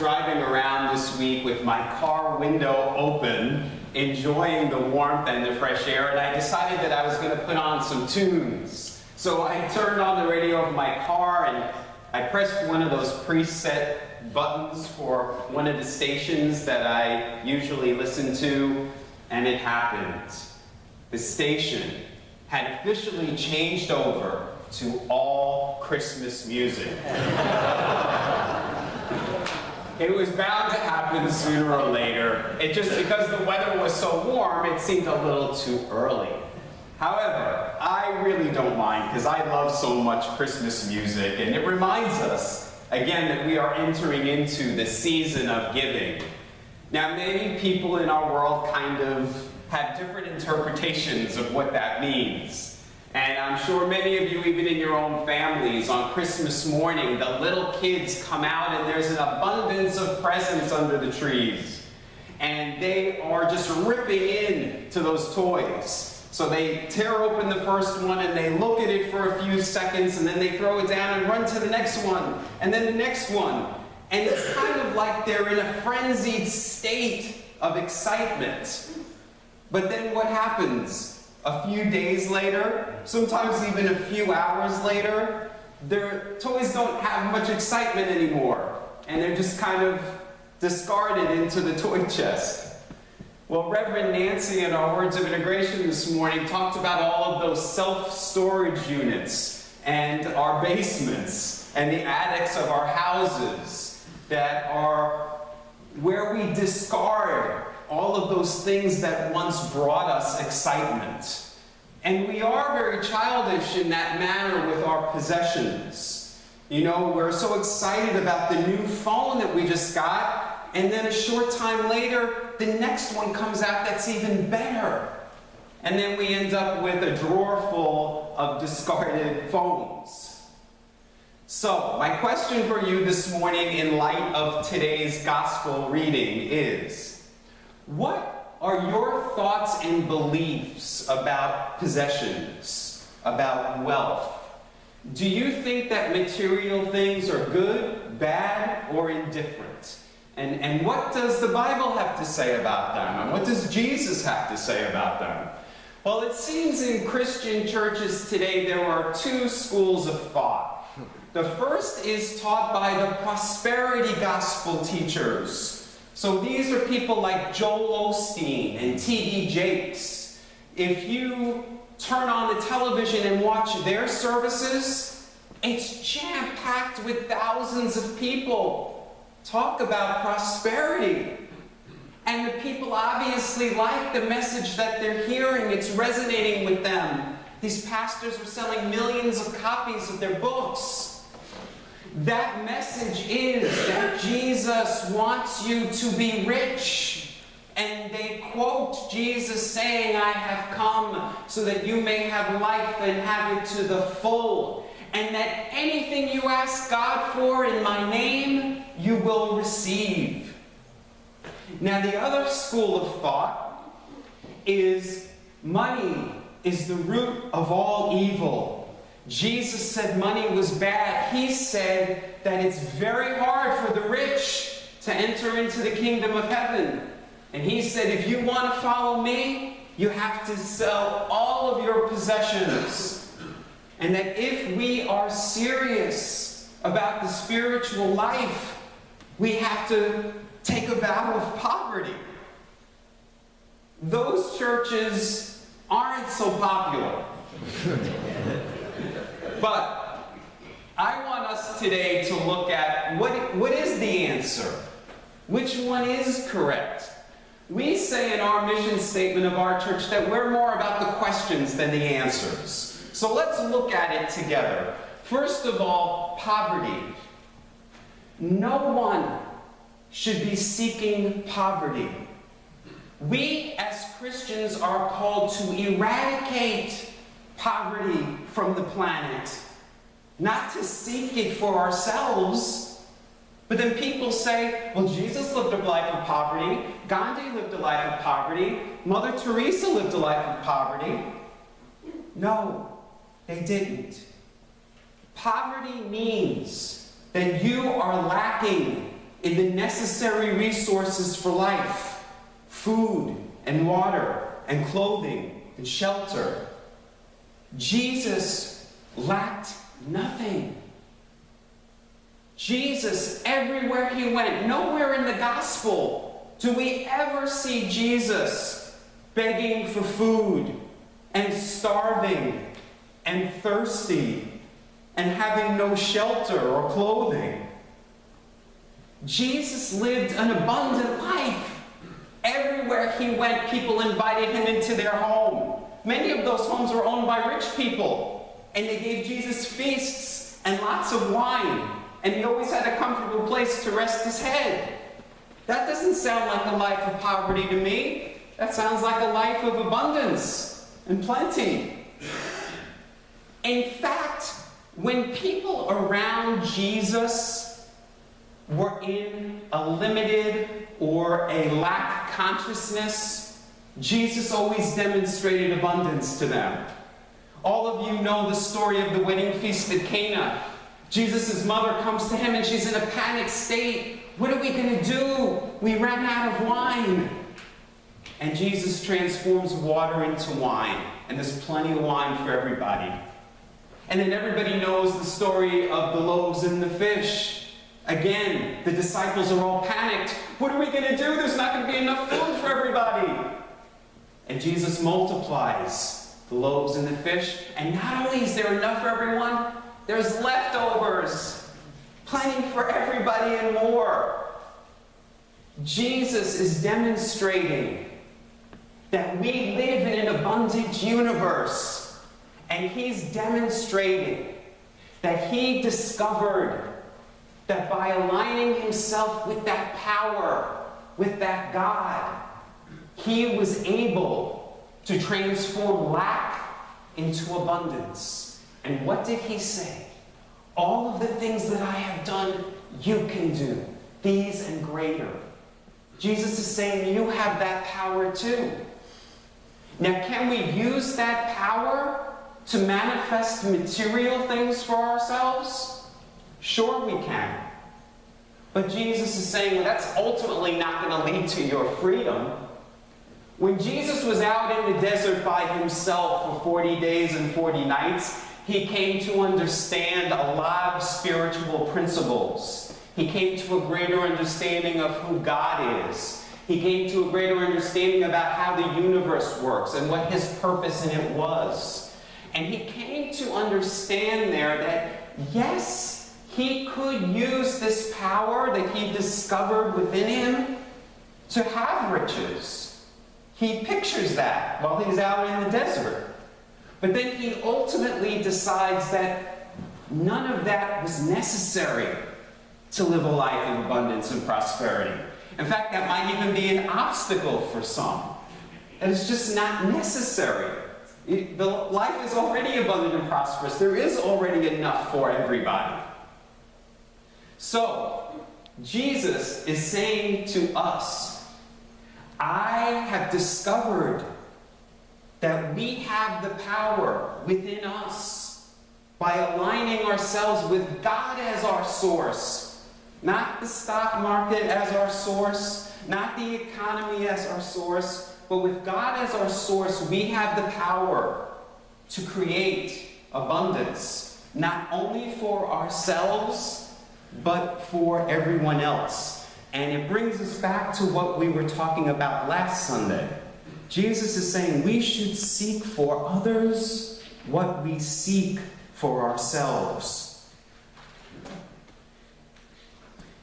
driving around this week with my car window open, enjoying the warmth and the fresh air, and I decided that I was going to put on some tunes. So I turned on the radio of my car and I pressed one of those preset buttons for one of the stations that I usually listen to, and it happened. The station had officially changed over to all Christmas music. It was bound to happen sooner or later. It just, because the weather was so warm, it seemed a little too early. However, I really don't mind because I love so much Christmas music, and it reminds us, again, that we are entering into the season of giving. Now, many people in our world kind of have different interpretations of what that means. And I'm sure many of you, even in your own families, on Christmas morning, the little kids come out and there's an abundance of presents under the trees. And they are just ripping into those toys. So they tear open the first one and they look at it for a few seconds and then they throw it down and run to the next one and then the next one. And it's kind of like they're in a frenzied state of excitement. But then what happens? A few days later, sometimes even a few hours later, their toys don't have much excitement anymore, and they're just kind of discarded into the toy chest. Well, Reverend Nancy in our Words of Integration this morning talked about all of those self-storage units and our basements and the attics of our houses that are where we discard all of those things that once brought us excitement. And we are very childish in that manner with our possessions. You know, we're so excited about the new phone that we just got, and then a short time later, the next one comes out that's even better. And then we end up with a drawer full of discarded phones. So, my question for you this morning in light of today's gospel reading is, what are your thoughts and beliefs about possessions, about wealth? Do you think that material things are good, bad, or indifferent? And what does the Bible have to say about them? And what does Jesus have to say about them? Well, it seems in Christian churches today there are two schools of thought. The first is taught by the prosperity gospel teachers. So these are people like Joel Osteen and T.D. Jakes. If you turn on the television and watch their services, it's jam-packed with thousands of people. Talk about prosperity. And the people obviously like the message that they're hearing. It's resonating with them. These pastors are selling millions of copies of their books. That message is that Jesus wants you to be rich. And they quote Jesus saying, I have come so that you may have life and have it to the full. And that anything you ask God for in my name, you will receive. Now the other school of thought is money is the root of all evil. Jesus said money was bad. He said that it's very hard for the rich to enter into the kingdom of heaven. And he said, if you want to follow me, you have to sell all of your possessions. And that if we are serious about the spiritual life, we have to take a vow of poverty. Those churches aren't so popular. But I want us today to look at what is the answer? Which one is correct? We say in our mission statement of our church that we're more about the questions than the answers. So let's look at it together. First of all, poverty. No one should be seeking poverty. We as Christians are called to eradicate poverty from the planet, not to seek it for ourselves. But then people say, well, Jesus lived a life of poverty, Gandhi lived a life of poverty, Mother Teresa lived a life of poverty. No, they didn't. Poverty means that you are lacking in the necessary resources for life, food and water and clothing and shelter. Jesus lacked nothing. Jesus, everywhere he went, nowhere in the gospel do we ever see Jesus begging for food and starving and thirsty and having no shelter or clothing. Jesus lived an abundant life. Everywhere he went, people invited him into their home. Many of those homes were owned by rich people, and they gave Jesus feasts and lots of wine, and he always had a comfortable place to rest his head. That doesn't sound like a life of poverty to me. That sounds like a life of abundance and plenty. In fact, when people around Jesus were in a limited or a lack consciousness, Jesus always demonstrated abundance to them. All of you know the story of the wedding feast at Cana. Jesus' mother comes to him and she's in a panicked state. What are we going to do? We ran out of wine. And Jesus transforms water into wine. And there's plenty of wine for everybody. And then everybody knows the story of the loaves and the fish. Again, the disciples are all panicked. What are we going to do? There's not going to be enough food for everybody. And Jesus multiplies the loaves and the fish. And not only is there enough for everyone, there's leftovers. Plenty for everybody and more. Jesus is demonstrating that we live in an abundant universe. And he's demonstrating that he discovered that by aligning himself with that power, with that God, he was able to transform lack into abundance. And what did he say? All of the things that I have done, you can do. These and greater. Jesus is saying you have that power too. Now, can we use that power to manifest material things for ourselves? Sure we can. But Jesus is saying, well, that's ultimately not going to lead to your freedom. When Jesus was out in the desert by himself for 40 days and 40 nights, he came to understand a lot of spiritual principles. He came to a greater understanding of who God is. He came to a greater understanding about how the universe works and what his purpose in it was. And he came to understand there that, yes, he could use this power that he discovered within him to have riches. He pictures that while he's out in the desert. But then he ultimately decides that none of that was necessary to live a life of abundance and prosperity. In fact, that might even be an obstacle for some. And it's just not necessary. The life is already abundant and prosperous. There is already enough for everybody. So, Jesus is saying to us, I have discovered that we have the power within us by aligning ourselves with God as our source. Not the stock market as our source, not the economy as our source, but with God as our source, we have the power to create abundance, not only for ourselves, but for everyone else. And it brings us back to what we were talking about last Sunday. Jesus is saying we should seek for others what we seek for ourselves.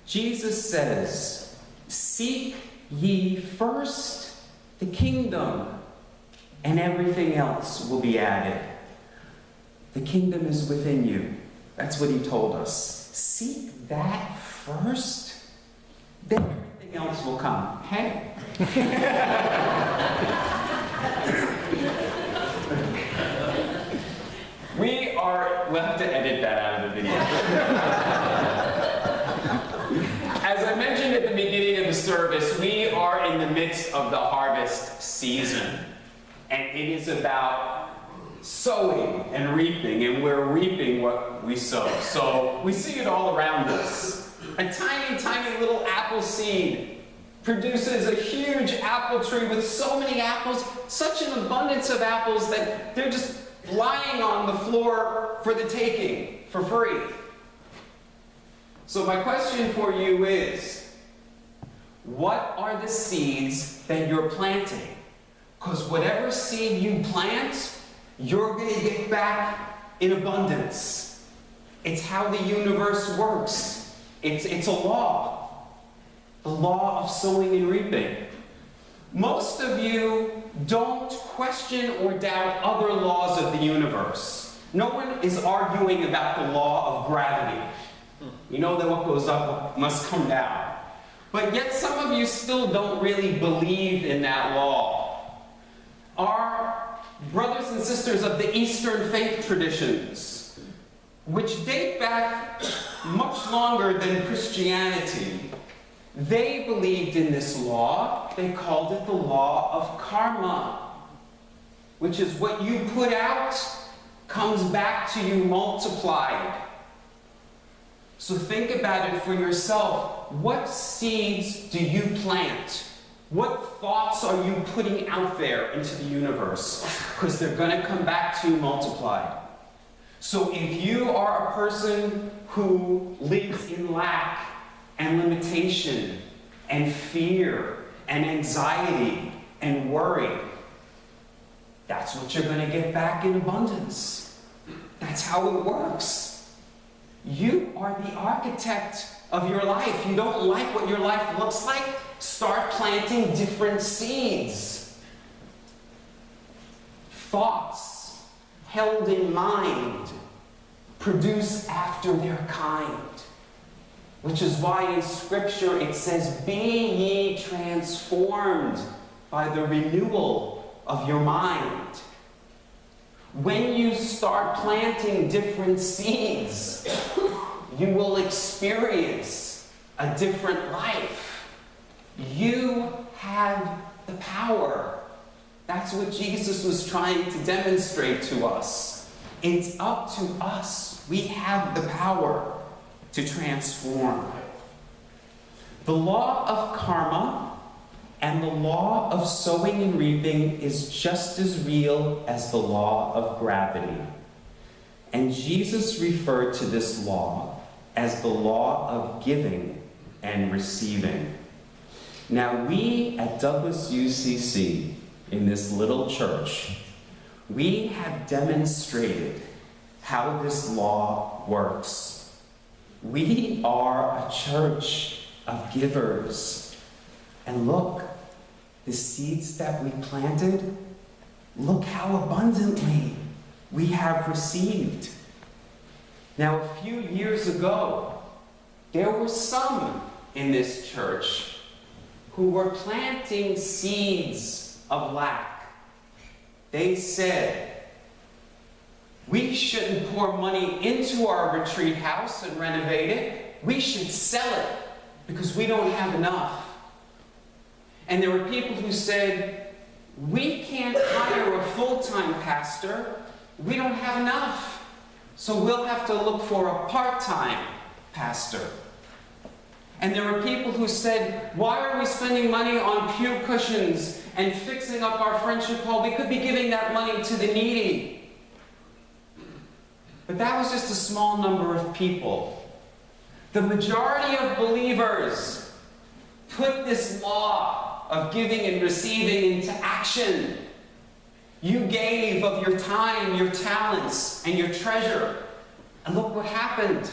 Jesus says, seek ye first the kingdom, and everything else will be added. The kingdom is within you. That's what he told us. Seek that first, then everything else will come. Hey. We'll have to edit that out of the video. As I mentioned at the beginning of the service, we are in the midst of the harvest season. And it is about sowing and reaping, and we're reaping what we sow. So we see it all around us. A tiny, tiny little apple seed produces a huge apple tree with so many apples, such an abundance of apples that they're just lying on the floor for the taking, for free. So my question for you is, what are the seeds that you're planting? Because whatever seed you plant, you're going to get back in abundance. It's how the universe works. It's a law. The law of sowing and reaping. Most of you don't question or doubt other laws of the universe. No one is arguing about the law of gravity. You know that what goes up must come down. But yet some of you still don't really believe in that law. Our brothers and sisters of the Eastern faith traditions, which date back much longer than Christianity, they believed in this law. They called it the law of karma, which is what you put out comes back to you multiplied. So think about it for yourself. What seeds do you plant? What thoughts are you putting out there into the universe? Because they're going to come back to you multiplied. So if you are a person who lives in lack and limitation and fear and anxiety and worry, that's what you're going to get back in abundance. That's how it works. You are the architect of your life. You don't like what your life looks like? Start planting different seeds. Thoughts held in mind produce after their kind. Which is why in Scripture it says, "Be ye transformed by the renewal of your mind." When you start planting different seeds, you will experience a different life. You have the power. That's what Jesus was trying to demonstrate to us. It's up to us. We have the power to transform. The law of karma and the law of sowing and reaping is just as real as the law of gravity. And Jesus referred to this law as the law of giving and receiving. Now we at Douglas UCC, in this little church, we have demonstrated how this law works. We are a church of givers. And look, the seeds that we planted, look how abundantly we have received. Now, a few years ago, there were some in this church who were planting seeds of lack. They said, we shouldn't pour money into our retreat house and renovate it. We should sell it because we don't have enough. And there were people who said, we can't hire a full-time pastor. We don't have enough. So we'll have to look for a part-time pastor. And there were people who said, why are we spending money on pew cushions and fixing up our friendship hall? We could be giving that money to the needy. But that was just a small number of people. The majority of believers put this law of giving and receiving into action. You gave of your time, your talents, and your treasure. And look what happened.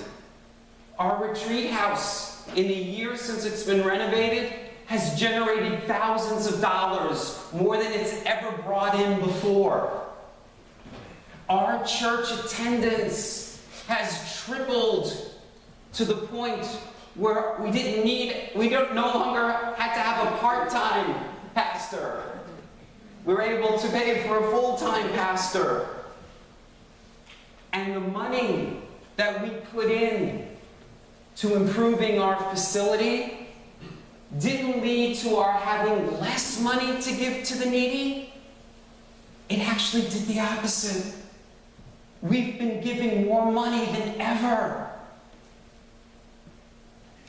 Our retreat house, in the year since it's been renovated, has generated thousands of dollars, more than it's ever brought in before. Our church attendance has tripled to the point where we no longer had to have a part-time pastor. We're able to pay for a full-time pastor. And the money that we put in to improving our facility didn't lead to our having less money to give to the needy. It actually did the opposite. We've been giving more money than ever.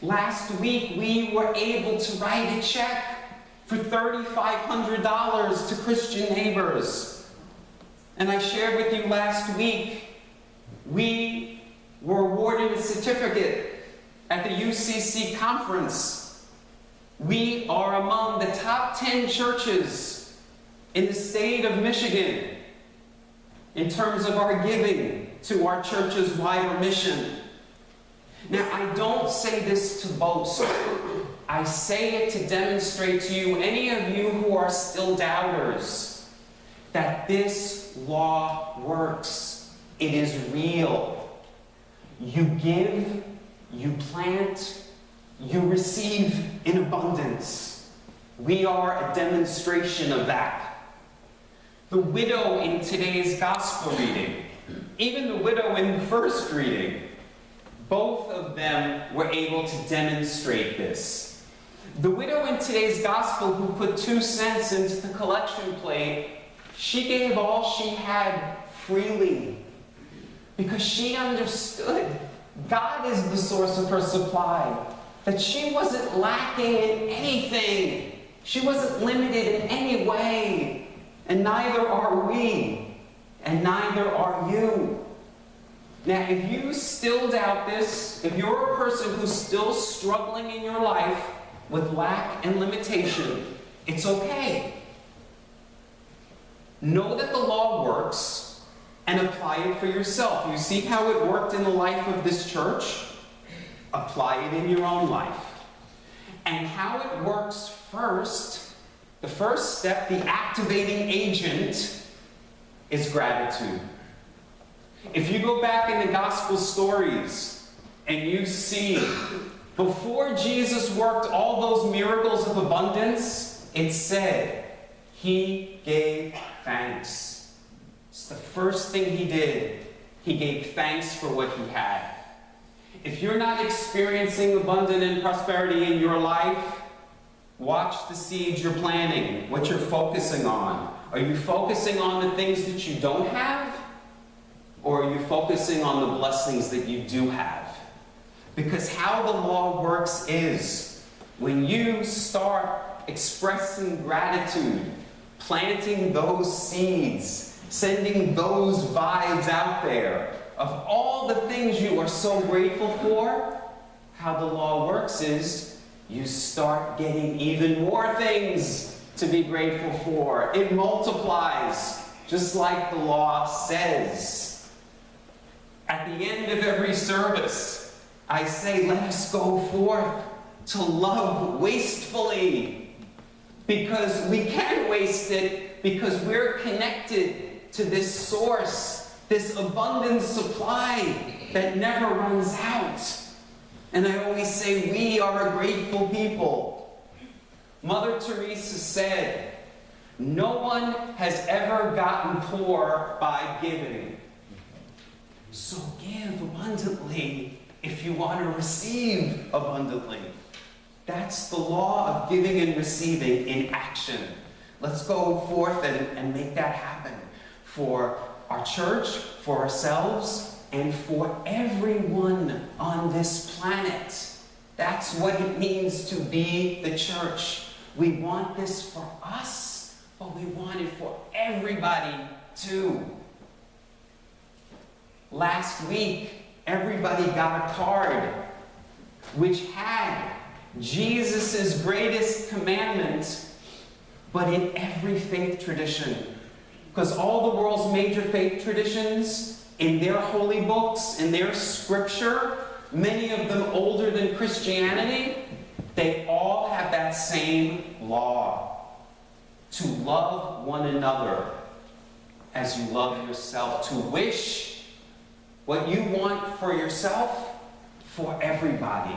Last week, we were able to write a check for $3,500 to Christian neighbors. And I shared with you last week, we were awarded a certificate at the UCC conference. We are among the top 10 churches in the state of Michigan in terms of our giving to our church's wider mission. Now, I don't say this to boast. I say it to demonstrate to you, any of you who are still doubters, that this law works. It is real. You give, you plant, you receive in abundance. We are a demonstration of that. The widow in today's gospel reading, even the widow in the first reading, both of them were able to demonstrate this. The widow in today's gospel who put 2 cents into the collection plate, she gave all she had freely because she understood God is the source of her supply, that she wasn't lacking in anything. She wasn't limited in any way, and neither are we, and neither are you. Now, if you still doubt this, if you're a person who's still struggling in your life with lack and limitation, it's okay. Know that the law works and apply it for yourself. You see how it worked in the life of this church? Apply it in your own life. And how it works first, the first step, the activating agent, is gratitude. If you go back in the gospel stories and you see, before Jesus worked all those miracles of abundance, it said he gave thanks. It's the first thing he did. He gave thanks for what he had. If you're not experiencing abundance and prosperity in your life, watch the seeds you're planting, what you're focusing on. Are you focusing on the things that you don't have? Or are you focusing on the blessings that you do have? Because how the law works is, when you start expressing gratitude, planting those seeds, sending those vibes out there of all the things you are so grateful for, how the law works is, you start getting even more things to be grateful for. It multiplies, just like the law says. At the end of every service, I say, let us go forth to love wastefully. Because we can waste it, because we're connected to this source, this abundant supply that never runs out. And I always say, we are a grateful people. Mother Teresa said, no one has ever gotten poor by giving. So give abundantly if you want to receive abundantly. That's the law of giving and receiving in action. Let's go forth and make that happen for our church, for ourselves, and for everyone on this planet. That's what it means to be the church. We want this for us, but we want it for everybody too. Last week, everybody got a card which had Jesus' greatest commandment, but in every faith tradition. Because all the world's major faith traditions, in their holy books, in their scripture, many of them older than Christianity, they all have that same law. To love one another as you love yourself. To wish what you want for yourself for everybody.